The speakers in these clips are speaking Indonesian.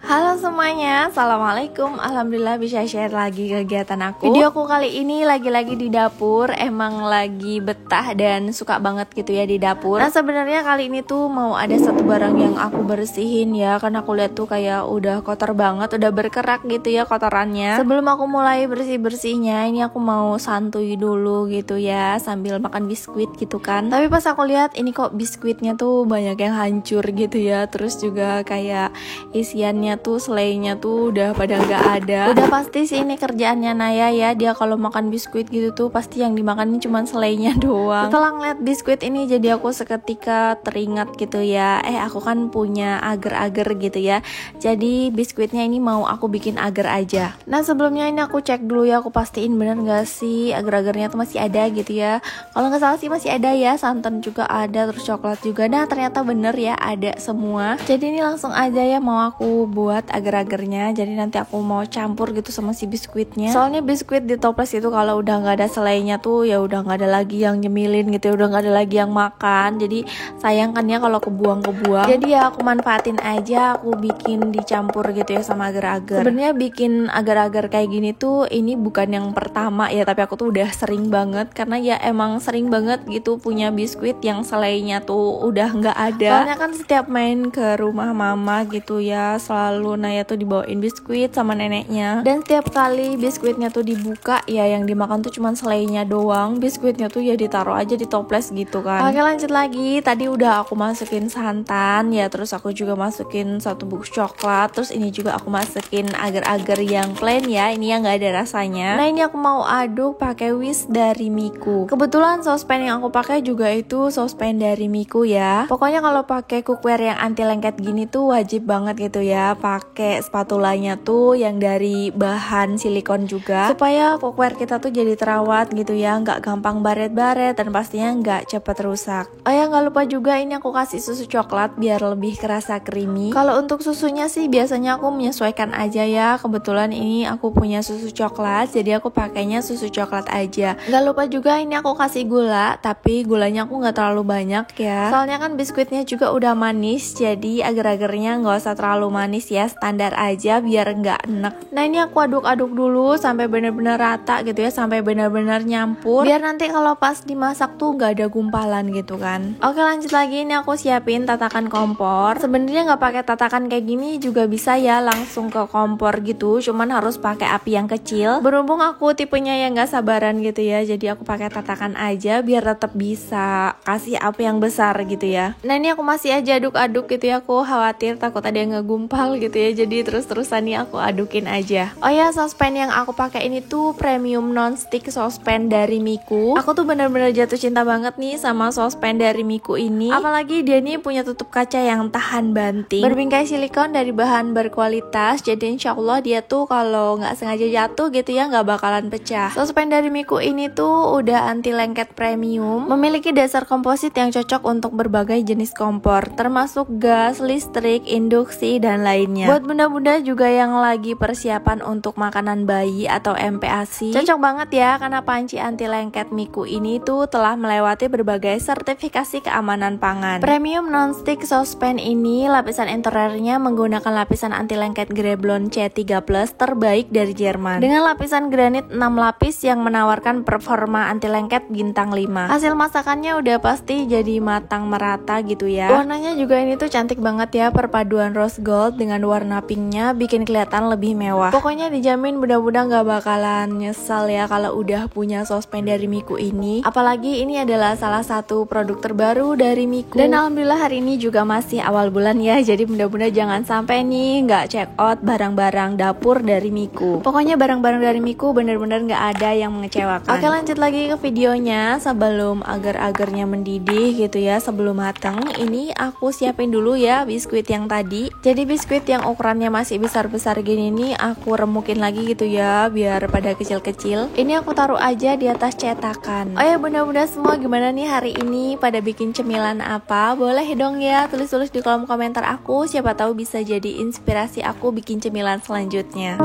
Halo semuanya, assalamualaikum. Alhamdulillah bisa share lagi kegiatan aku. Videoku kali ini lagi-lagi di dapur. Emang lagi betah dan suka banget gitu ya di dapur. Nah sebenarnya kali ini tuh mau ada satu barang yang aku bersihin ya, karena aku lihat tuh kayak udah kotor banget, udah berkerak gitu ya kotorannya. Sebelum aku mulai bersih-bersihnya, ini aku mau santuy dulu gitu ya, sambil makan biskuit gitu kan. Tapi pas aku lihat ini kok biskuitnya tuh banyak yang hancur gitu ya. Terus juga kayak isiannya tuh, selainya tuh udah pada nggak ada. Udah pasti sih ini kerjaannya Naya ya, dia kalau makan biskuit gitu tuh pasti yang dimakan ini cuma selainya doang. Setelah ngeliat biskuit ini jadi aku seketika teringat gitu ya, aku kan punya agar-agar gitu ya, jadi biskuitnya ini mau aku bikin agar aja. Nah sebelumnya ini aku cek dulu ya, aku pastiin bener nggak sih agar-agarnya tuh masih ada gitu ya. Kalau nggak salah sih masih ada ya, santan juga ada, terus coklat juga. Nah ternyata bener ya, ada semua. Jadi ini langsung aja ya mau aku buat agar-agarnya. Jadi nanti aku mau campur gitu sama si biskuitnya. Soalnya biskuit di toples itu kalau udah nggak ada selainya tuh ya udah nggak ada lagi yang nyemilin gitu ya, udah nggak ada lagi yang makan. Jadi sayang kan ya kalau kebuang-kebuang. Jadi ya aku manfaatin aja, aku bikin dicampur gitu ya sama agar-agar. Sebenarnya bikin agar-agar kayak gini tuh ini bukan yang pertama ya, tapi aku tuh udah sering banget, karena ya emang sering banget gitu punya biskuit yang selainya tuh udah nggak ada. Soalnya kan setiap main ke rumah mama gitu ya, selalu Naya tuh dibawain biskuit sama neneknya, dan setiap kali biskuitnya tuh dibuka ya yang dimakan tuh cuman selainya doang, biskuitnya tuh ya ditaruh aja di toples gitu kan. Oke lanjut lagi, tadi udah aku masukin santan ya, terus aku juga masukin 1 bungkus coklat, terus ini juga aku masukin agar-agar yang plain ya, ini yang nggak ada rasanya. Nah ini aku mau aduk pakai whisk dari Miku. Kebetulan sospen yang aku pakai juga itu sospen dari Miku ya. Pokoknya kalau pakai cookware yang anti lengket gini tuh wajib banget gitu ya pakai spatulanya tuh yang dari bahan silikon juga, supaya cookware kita tuh jadi terawat gitu ya, nggak gampang baret-baret dan pastinya nggak cepet rusak. Oh ya nggak lupa juga ini aku kasih susu coklat biar lebih kerasa creamy. Kalau untuk susunya sih biasanya aku menyesuaikan aja ya, kebetulan ini aku punya susu coklat jadi aku pakainya susu coklat aja. Nggak lupa juga ini aku kasih gula, tapi gulanya aku nggak terlalu banyak ya, soalnya kan biskuitnya juga udah manis, jadi agar-agarnya nggak usah terlalu manis ya, standar aja biar nggak enek. Nah ini aku aduk-aduk dulu sampai bener-bener rata gitu ya, sampai bener-bener nyampur, biar nanti kalau pas dimasak tuh nggak ada gumpalan gitu kan. Oke lanjut lagi, ini aku siapin tatakan kompor. Sebenarnya nggak pakai tatakan kayak gini juga bisa ya, langsung ke kompor gitu, cuman harus pakai api yang kecil. Berhubung aku tipenya yang nggak sabaran gitu ya, jadi aku pakai tatakan aja biar tetap bisa kasih api yang besar gitu ya. Nah ini aku masih aja aduk-aduk gitu ya, aku khawatir takut ada yang ngegumpal gitu ya, jadi terus-terusan nih aku adukin aja. Oh ya, sospen yang aku pakai ini tuh premium non-stick sospen dari Miku. Aku tuh bener-bener jatuh cinta banget nih sama sospen dari Miku ini, apalagi dia nih punya tutup kaca yang tahan banting, berbingkai silikon dari bahan berkualitas, jadi insyaallah dia tuh kalau nggak sengaja jatuh gitu ya nggak bakalan pecah. Sospen dari Miku ini tuh udah anti lengket premium, memiliki dasar komposit yang cocok untuk berbagai jenis kompor, termasuk gas, listrik, induksi, dan lainnya. Buat bunda-bunda juga yang lagi persiapan untuk makanan bayi atau MPASI, cocok banget ya, karena panci anti lengket Miku ini tuh telah melewati berbagai sertifikasi keamanan pangan. Premium non-stick sospen ini lapisan interiornya menggunakan lapisan anti lengket Greblon C3+ terbaik dari Jerman, dengan lapisan granit 6 lapis yang menawarkan performa anti lengket bintang 5. Hasil masakannya udah pasti jadi matang merata gitu ya. Warnanya juga ini tuh cantik banget ya, perpaduan rose gold dengan warna pinknya bikin kelihatan lebih mewah. Pokoknya dijamin bunda-bunda nggak bakalan nyesal ya kalau udah punya sospen dari Miku ini. Apalagi ini adalah salah satu produk terbaru dari Miku, dan alhamdulillah hari ini juga masih awal bulan ya, jadi bunda-bunda jangan sampai nih nggak check out barang-barang dapur dari Miku. Pokoknya barang-barang dari Miku bener-bener nggak ada yang mengecewakan. Oke lanjut lagi ke videonya. Sebelum agar-agarnya mendidih gitu ya, sebelum mateng, ini aku siapin dulu ya biskuit yang tadi. Jadi biskuit yang ukurannya masih besar-besar gini nih aku remukin lagi gitu ya, biar pada kecil-kecil. Ini aku taruh aja di atas cetakan. Oh ya bunda-bunda semua, gimana nih hari ini pada bikin cemilan apa? Boleh dong ya tulis-tulis di kolom komentar aku, siapa tahu bisa jadi inspirasi aku bikin cemilan selanjutnya.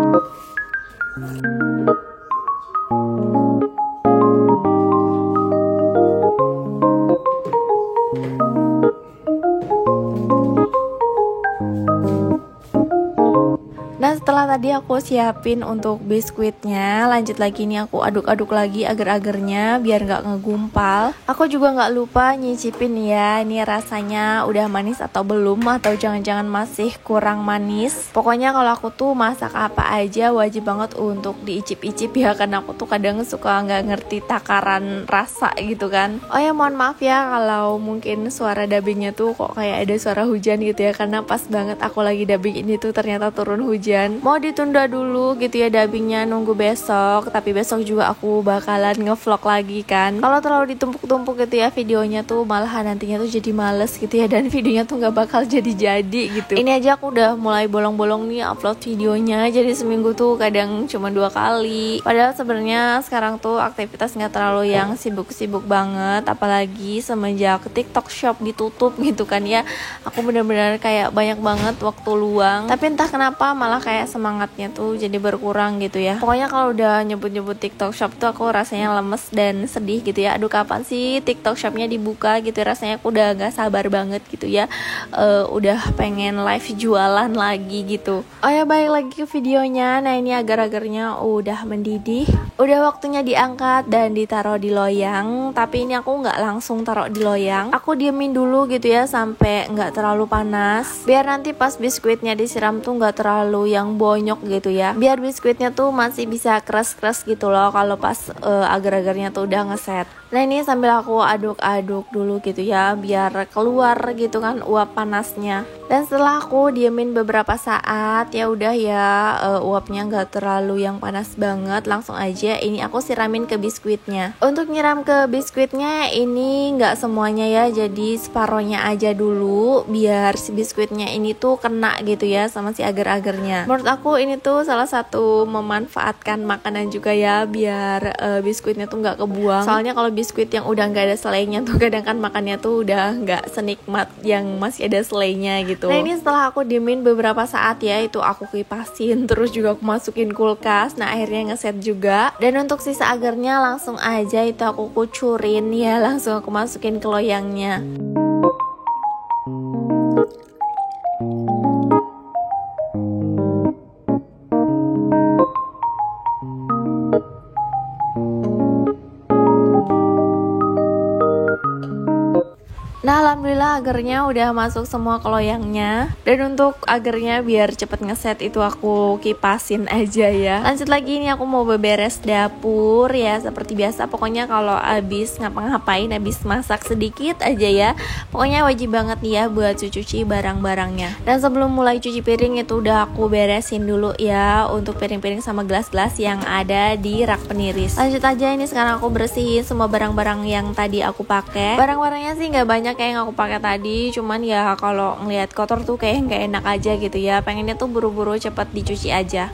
Nah setelah tadi aku siapin untuk biskuitnya, lanjut lagi nih aku aduk-aduk lagi agar-agarnya biar nggak ngegumpal. Aku juga nggak lupa nyicipin ya, ini rasanya udah manis atau belum, atau jangan-jangan masih kurang manis. Pokoknya kalau aku tuh masak apa aja wajib banget untuk diicip-icip ya, karena aku tuh kadang suka nggak ngerti takaran rasa gitu kan. Oh ya mohon maaf ya kalau mungkin suara dubbingnya tuh kok kayak ada suara hujan gitu ya, karena pas banget aku lagi dubbing ini tuh ternyata turun hujan. Mau ditunda dulu gitu ya dubbingnya, nunggu besok. Tapi besok juga aku bakalan ngevlog lagi kan. Kalau terlalu ditumpuk-tumpuk gitu ya videonya tuh, malahan nantinya tuh jadi males gitu ya, dan videonya tuh nggak bakal jadi-jadi gitu. Ini aja aku udah mulai bolong-bolong nih upload videonya, jadi seminggu tuh kadang cuma 2 kali. Padahal sebenarnya sekarang tuh aktivitas nggak terlalu yang sibuk-sibuk banget, apalagi semenjak TikTok Shop ditutup gitu kan ya. Aku bener-bener kayak banyak banget waktu luang. Tapi entah kenapa malah kayak semangatnya tuh jadi berkurang gitu ya. Pokoknya kalau udah nyebut-nyebut TikTok Shop tuh aku rasanya lemes dan sedih gitu ya. Aduh kapan sih TikTok Shopnya dibuka gitu, rasanya aku udah gak sabar banget gitu ya. Udah pengen live jualan lagi gitu. Oh ya balik lagi ke videonya. Nah ini agar-agarnya udah mendidih, udah waktunya diangkat dan ditaruh di loyang. Tapi ini aku nggak langsung taruh di loyang, aku diemin dulu gitu ya sampai nggak terlalu panas, biar nanti pas biskuitnya disiram tuh nggak terlalu yang bonyok gitu ya, biar biskuitnya tuh masih bisa keras-keras gitu loh kalau pas agar-agarnya tuh udah ngeset. Nah ini sambil aku aduk-aduk dulu gitu ya, biar keluar gitu kan uap panasnya. Dan setelah aku diemin beberapa saat, ya udah ya uapnya nggak terlalu yang panas banget, langsung aja ini aku siramin ke biskuitnya. Untuk nyiram ke biskuitnya ini nggak semuanya ya, jadi separohnya aja dulu biar si biskuitnya ini tuh kena gitu ya sama si agar-agarnya. Menurut aku ini tuh salah satu memanfaatkan makanan juga ya, biar biskuitnya tuh nggak kebuang. Soalnya kalau biskuit yang udah nggak ada selainya tuh kadang kan makannya tuh udah nggak senikmat yang masih ada selainya gitu. Nah ini setelah aku diemin beberapa saat ya, itu aku kipasin, terus juga aku masukin kulkas. Nah akhirnya ngeset juga. Dan untuk sisa agarnya langsung aja itu aku kucurin ya, langsung aku masukin ke loyangnya. Nah alhamdulillah agarnya udah masuk semua ke loyangnya. Dan untuk agarnya biar cepet ngeset itu aku kipasin aja ya. Lanjut lagi, ini aku mau beberes dapur ya, seperti biasa. Pokoknya kalau abis ngapa-ngapain, abis masak sedikit aja ya, pokoknya wajib banget nih ya buat cuci barang-barangnya. Dan sebelum mulai cuci piring itu udah aku beresin dulu ya, untuk piring-piring sama gelas-gelas yang ada di rak peniris. Lanjut aja, ini sekarang aku bersihin semua barang-barang yang tadi aku pakai. Barang-barangnya sih nggak banyak kayak yang aku pakai tadi, cuman ya kalau ngelihat kotor tuh kayak nggak enak aja gitu ya, pengennya tuh buru-buru cepet dicuci aja.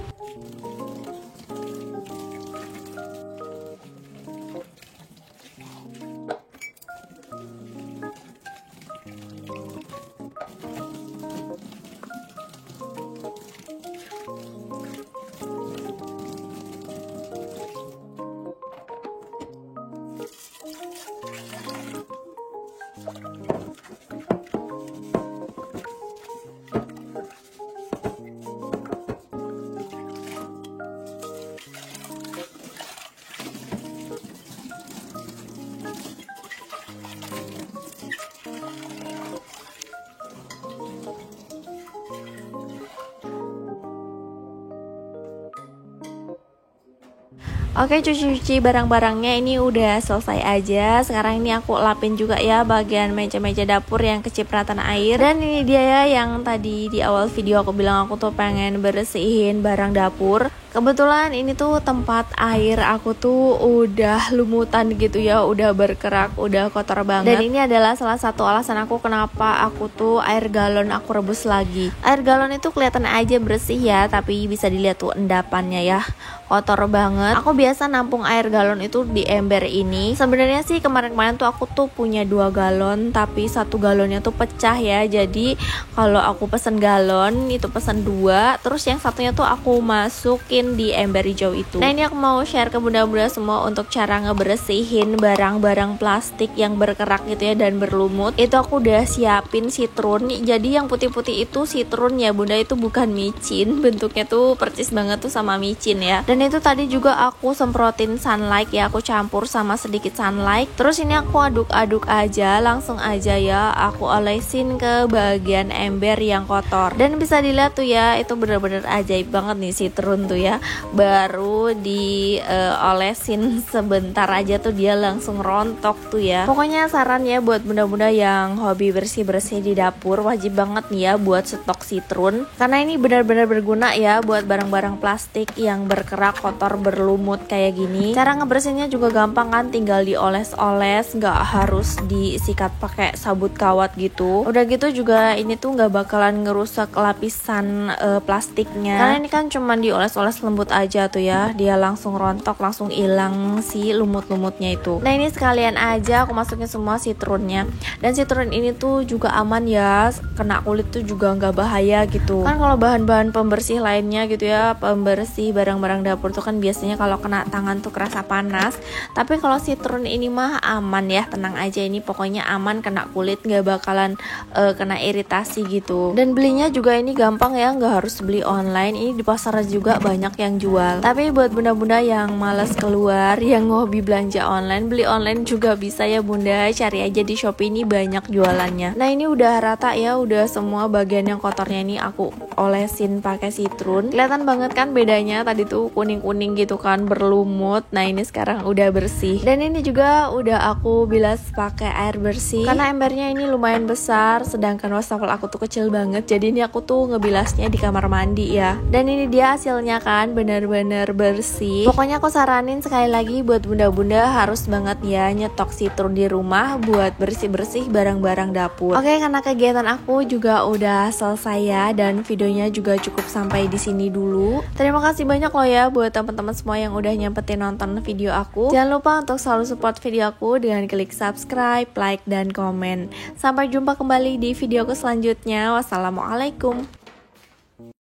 Oke, cuci-cuci barang-barangnya ini udah selesai aja. Sekarang ini aku lapin juga ya bagian meja-meja dapur yang kecipratan air. Dan ini dia ya yang tadi di awal video aku bilang aku tuh pengen bersihin barang dapur. Kebetulan ini tuh tempat air aku tuh udah lumutan gitu ya, udah berkerak, udah kotor banget. Dan ini adalah salah satu alasan aku kenapa aku tuh air galon aku rebus lagi. Air galon itu kelihatan aja bersih ya, tapi bisa dilihat tuh endapannya ya, kotor banget. Aku biasa nampung air galon itu di ember ini. Sebenarnya sih kemarin-kemarin tuh aku tuh punya 2 galon, tapi 1 galonnya tuh pecah ya. Jadi kalau aku pesen galon itu pesen 2, terus yang satunya tuh aku masukin di ember hijau itu. Nah ini aku mau share ke bunda-bunda semua untuk cara ngebersihin barang-barang plastik yang berkerak gitu ya dan berlumut. Itu aku udah siapin citron. Jadi yang putih-putih itu citron ya bunda, itu bukan micin. Bentuknya tuh persis banget tuh sama micin ya. Dan itu tadi juga aku semprotin sunlight ya, aku campur sama sedikit sunlight. Terus ini aku aduk-aduk aja, langsung aja ya aku olesin ke bagian ember yang kotor. Dan bisa dilihat tuh ya, itu bener-bener ajaib banget nih citron tuh ya. Baru diolesin sebentar aja tuh dia langsung rontok tuh ya. Pokoknya saran ya buat bunda-bunda yang hobi bersih-bersih di dapur, wajib banget nih ya buat stok citron, karena ini benar-benar berguna ya buat barang-barang plastik yang berkerak, kotor, berlumut kayak gini. Cara ngebersihinnya juga gampang kan, tinggal dioles-oles, nggak harus disikat pakai sabut kawat gitu. Udah gitu juga ini tuh nggak bakalan ngerusak lapisan plastiknya, karena ini kan cuman dioles-oles lembut aja tuh ya, dia langsung rontok, langsung hilang si lumut-lumutnya itu. Nah ini sekalian aja aku masukin semua citronnya. Dan citron ini tuh juga aman ya, kena kulit tuh juga nggak bahaya gitu kan. Kalau bahan-bahan pembersih lainnya gitu ya, pembersih barang-barang dapur tuh kan biasanya kalau kena tangan tuh kerasa panas, tapi kalau citron ini mah aman ya, tenang aja, ini pokoknya aman, kena kulit nggak bakalan kena iritasi gitu. Dan belinya juga ini gampang ya, nggak harus beli online, ini di pasar juga banyak yang jual. Tapi buat bunda-bunda yang malas keluar, yang hobi belanja online, beli online juga bisa ya bunda, cari aja di Shopee, ini banyak jualannya. Nah ini udah rata ya, udah semua bagian yang kotornya ini aku olesin pakai citron. Kelihatan banget kan bedanya, tadi tuh kuning-kuning gitu kan, berlumut. Nah ini sekarang udah bersih. Dan ini juga udah aku bilas pakai air bersih, karena embernya ini lumayan besar, sedangkan wastafel aku tuh kecil banget. Jadi ini aku tuh ngebilasnya di kamar mandi ya. Dan ini dia hasilnya kan, bener-bener bersih. Pokoknya aku saranin sekali lagi buat bunda-bunda harus banget ya nyetok citron di rumah buat bersih-bersih barang-barang dapur. Oke, karena kegiatan aku juga udah selesai ya, dan videonya juga cukup sampai di sini dulu. Terima kasih banyak loh ya buat teman-teman semua yang udah nyempetin nonton video aku. Jangan lupa untuk selalu support video aku dengan klik subscribe, like, dan komen. Sampai jumpa kembali di videoku selanjutnya. Wassalamualaikum.